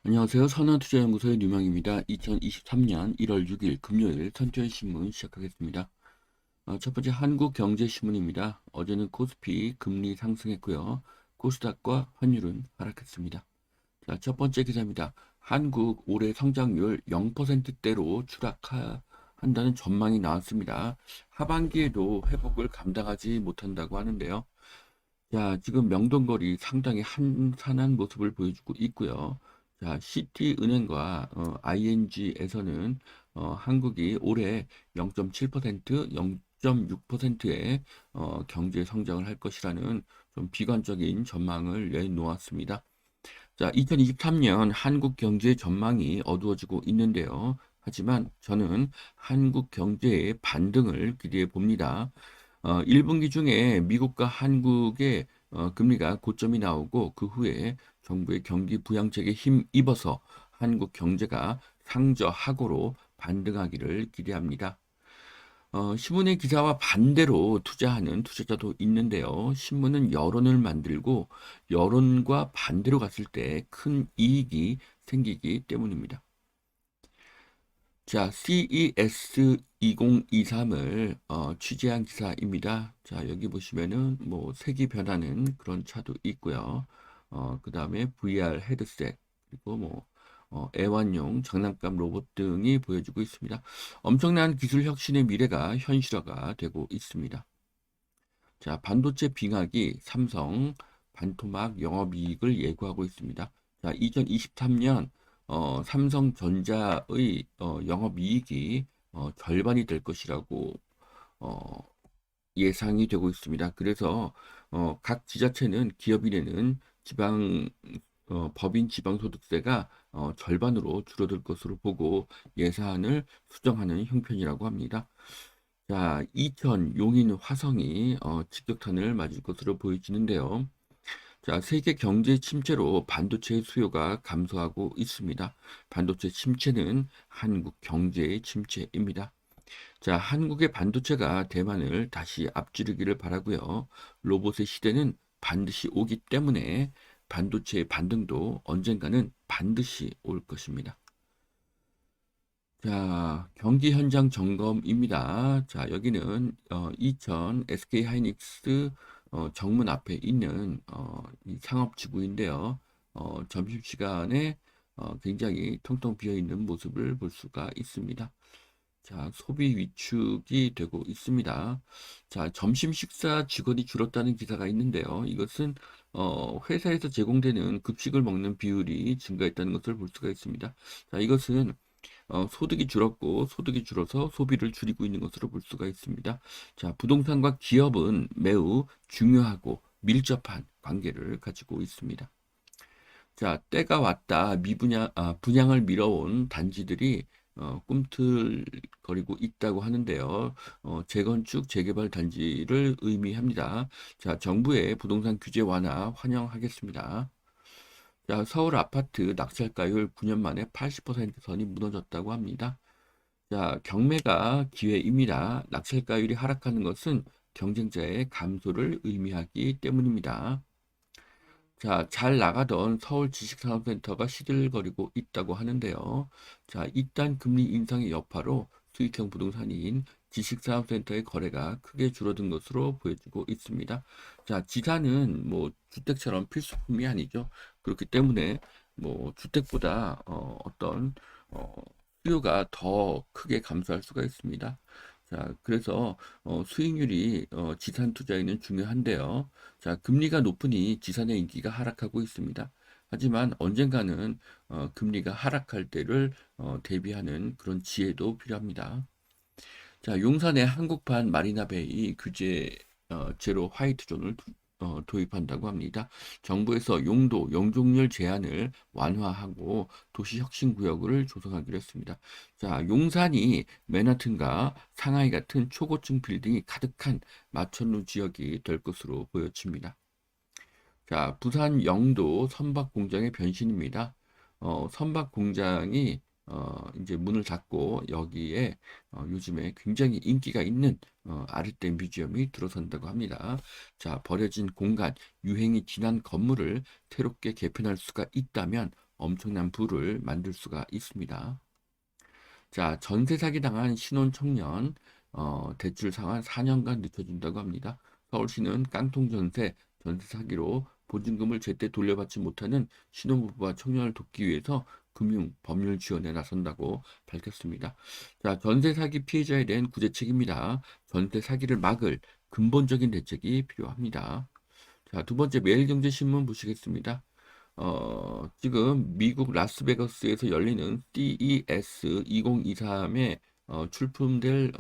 안녕하세요. 선한투자연구소의 류명입니다. 2023년 1월 6일 금요일 선천신문 시작하겠습니다. 첫 번째 한국경제신문입니다. 어제는 코스피 금리 상승했고요. 코스닥과 환율은 하락했습니다. 자, 첫 번째 기사입니다. 한국 올해 성장률 0%대로 추락한다는 전망이 나왔습니다. 하반기에도 회복을 감당하지 못한다고 하는데요. 자, 지금 명동거리 상당히 한산한 모습을 보여주고 있고요. 자, 시티은행과 ING에서는 한국이 올해 0.7%, 0.6%의 경제 성장을 할 것이라는 좀 비관적인 전망을 내놓았습니다. 자, 2023년 한국 경제 전망이 어두워지고 있는데요. 하지만 저는 한국 경제의 반등을 기대해 봅니다. 1분기 중에 미국과 한국의 금리가 고점이 나오고 그 후에 정부의 경기 부양책에 힘입어서 한국 경제가 상저하고로 반등하기를 기대합니다. 신문의 기사와 반대로 투자하는 투자자도 있는데요. 신문은 여론을 만들고 여론과 반대로 갔을 때 큰 이익이 생기기 때문입니다. 자, CES 2023을 취재한 기사입니다. 자, 여기 보시면은 뭐 색이 변하는 그런 차도 있고요. 그 다음에 VR 헤드셋 그리고 뭐 애완용 장난감 로봇 등이 보여주고 있습니다. 엄청난 기술 혁신의 미래가 현실화가 되고 있습니다. 자, 반도체 빙하기 삼성 반토막 영업이익을 예고하고 있습니다. 자, 2023년 삼성전자의 영업이익이 절반이 될 것이라고 어, 예상이 되고 있습니다. 그래서 각 지자체는 기업이 내는 법인 지방소득세가 절반으로 줄어들 것으로 보고 예산을 수정하는 형편이라고 합니다. 자, 이천, 용인, 화성이 직격탄을 맞을 것으로 보여지는데요. 자, 세계 경제 침체로 반도체 수요가 감소하고 있습니다. 반도체 침체는 한국 경제의 침체입니다. 자, 한국의 반도체가 대만을 다시 앞지르기를 바라고요. 로봇의 시대는 반드시 오기 때문에 반도체의 반등도 언젠가는 반드시 올 것입니다. 자, 경기 현장 점검입니다. 자, 여기는 이천 SK 하이닉스 정문 앞에 있는 이 상업지구인데요. 점심시간에 굉장히 텅텅 비어 있는 모습을 볼 수가 있습니다. 자, 소비 위축이 되고 있습니다. 자, 점심 식사 직원이 줄었다는 기사가 있는데요. 이것은 회사에서 제공되는 급식을 먹는 비율이 증가했다는 것을 볼 수가 있습니다. 자, 이것은 소득이 줄었고 소득이 줄어서 소비를 줄이고 있는 것으로 볼 수가 있습니다. 자, 부동산과 기업은 매우 중요하고 밀접한 관계를 가지고 있습니다. 자, 때가 왔다. 분양을 미뤄온 단지들이 꿈틀거리고 있다고 하는데요. 재건축, 재개발 단지를 의미합니다. 자, 정부의 부동산 규제 완화 환영하겠습니다. 자, 서울 아파트 낙찰가율 9년 만에 80% 선이 무너졌다고 합니다. 자, 경매가 기회입니다. 낙찰가율이 하락하는 것은 경쟁자의 감소를 의미하기 때문입니다. 자, 잘 나가던 서울 지식산업센터가 시들거리고 있다고 하는데요. 자, 이딴 금리 인상의 여파로 수익형 부동산인 지식산업센터의 거래가 크게 줄어든 것으로 보여지고 있습니다. 자, 지사는 뭐 주택처럼 필수품이 아니죠. 그렇기 때문에 뭐 주택보다 어떤 어, 수요가 더 크게 감소할 수가 있습니다. 자, 그래서 수익률이 지산 투자에는 중요한데요. 자, 금리가 높으니 지산의 인기가 하락하고 있습니다. 하지만 언젠가는 금리가 하락할 때를 대비하는 그런 지혜도 필요합니다. 자, 용산의 한국판 마리나베이 규제 제로 화이트 존을 도입한다고 합니다. 정부에서 용도, 용적률 제한을 완화하고 도시혁신구역을 조성하기로 했습니다. 자, 용산이 맨하튼과 상하이 같은 초고층 빌딩이 가득한 마천루 지역이 될 것으로 보여집니다. 자, 부산 영도 선박 공장의 변신입니다. 선박 공장이 이제 문을 닫고 여기에 요즘에 굉장히 인기가 있는 아르떼 뮤지엄이 들어선다고 합니다. 자, 버려진 공간, 유행이 지난 건물을 새롭게 개편할 수가 있다면 엄청난 부를 만들 수가 있습니다. 자, 전세 사기 당한 신혼 청년 대출 상환 4년간 늦춰준다고 합니다. 서울시는 깡통 전세 사기로 보증금을 제때 돌려받지 못하는 신혼부부와 청년을 돕기 위해서 금융 법률 지원에 나선다고 밝혔습니다. 자, 전세 사기 피해자에 대한 구제책입니다. 전세 사기를 막을 근본적인 대책이 필요합니다. 자, 두 번째 매일경제신문 보시겠습니다. 지금 미국 라스베가스에서 열리는 CES 2023에 출품될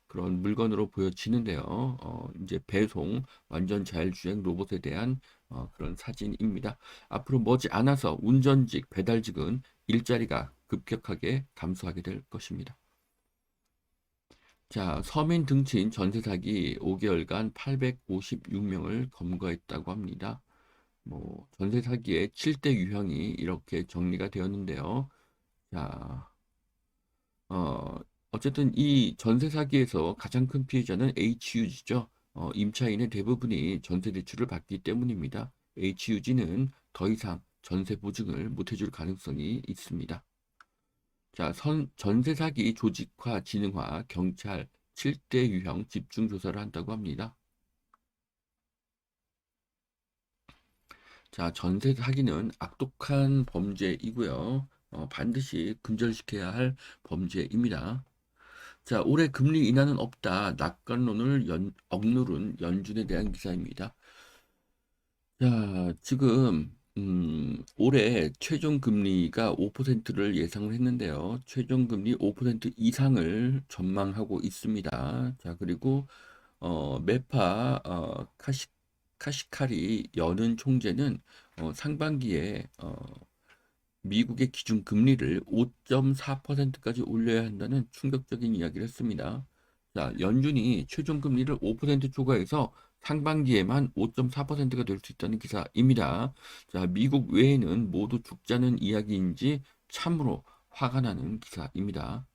그런 물건으로 보여지는데요. 이제 배송, 완전 자율주행 로봇에 대한 그런 사진입니다. 앞으로 머지않아서 운전직, 배달직은 일자리가 급격하게 감소하게 될 것입니다. 자, 서민 등친 전세 사기 5개월간 856명을 검거했다고 합니다. 뭐 전세 사기의 7대 유형이 이렇게 정리가 되었는데요. 자, 어, 어쨌든 이 전세 사기에서 가장 큰 피해자는 HUG죠. 임차인의 대부분이 전세 대출을 받기 때문입니다. HUG는 더 이상 전세 보증을 못 해줄 가능성이 있습니다. 자, 전세 사기 조직화, 진흥화, 경찰 7대 유형 집중 조사를 한다고 합니다. 자, 전세 사기는 악독한 범죄이고요. 반드시 근절시켜야 할 범죄입니다. 자, 올해 금리 인하는 없다. 낙관론을 억누른 연준에 대한 기사입니다. 자, 지금 올해 최종 금리가 5%를 예상을 했는데요. 최종 금리 5% 이상을 전망하고 있습니다. 자, 그리고 메파 카시카리 여는 총재는 상반기에 미국의 기준 금리를 5.4%까지 올려야 한다는 충격적인 이야기를 했습니다. 자, 연준이 최종 금리를 5% 초과해서 상반기에만 5.4%가 될 수 있다는 기사입니다. 자, 미국 외에는 모두 죽자는 이야기인지 참으로 화가 나는 기사입니다.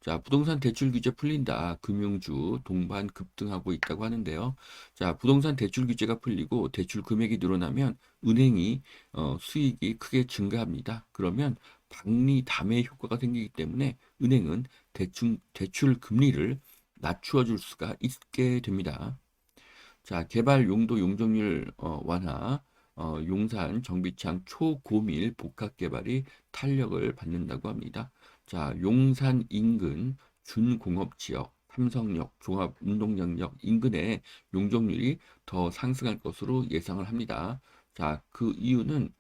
자, 부동산 대출 규제 풀린다. 금융주 동반 급등하고 있다고 하는데요. 자, 부동산 대출 규제가 풀리고 대출 금액이 늘어나면 은행이 수익이 크게 증가합니다. 그러면 박리 담의 효과가 생기기 때문에 은행은 대출 금리를 낮추어 줄 수가 있게 됩니다. 자, 개발 용도 용적률 완화, 용산 정비창 초고밀 복합 개발이 탄력을 받는다고 합니다. 자, 용산 인근 준공업 지역, 삼성역, 종합운동장역 인근의 용적률이 더 상승할 것으로 예상을 합니다. 자, 그 이유는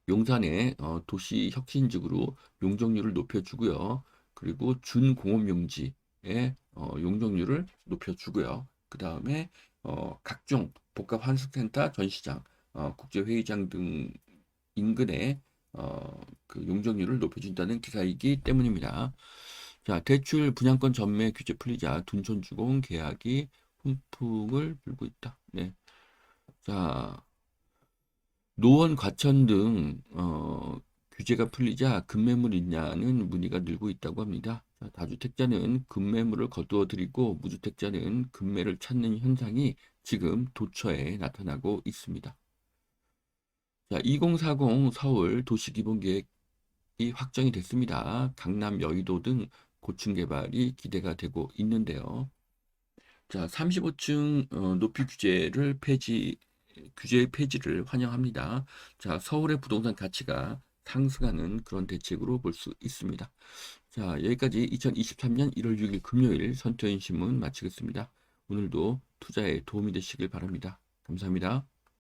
용산의 도시 혁신직으로 용적률을 높여주고요. 그리고 준공업용지의 용적률을 높여주고요. 그 다음에 각종 복합환승센터, 전시장, 국제회의장 등 인근의 그 용적률을 높여준다는 기사이기 때문입니다. 자, 대출 분양권 전매 규제 풀리자 둔촌주공 계약이 훈풍을 불고 있다. 네. 자, 노원 과천 등 규제가 풀리자 급매물 있냐는 문의가 늘고 있다고 합니다. 자, 다주택자는 급매물을 거두어 들이고 무주택자는 급매를 찾는 현상이 지금 도처에 나타나고 있습니다. 자, 2040 서울 도시기본계획이 확정이 됐습니다. 강남, 여의도 등 고층 개발이 기대가 되고 있는데요. 자, 35층 높이 규제의 폐지를 환영합니다. 자, 서울의 부동산 가치가 상승하는 그런 대책으로 볼 수 있습니다. 자, 여기까지 2023년 1월 6일 금요일 선토인 신문 마치겠습니다. 오늘도 투자에 도움이 되시길 바랍니다. 감사합니다.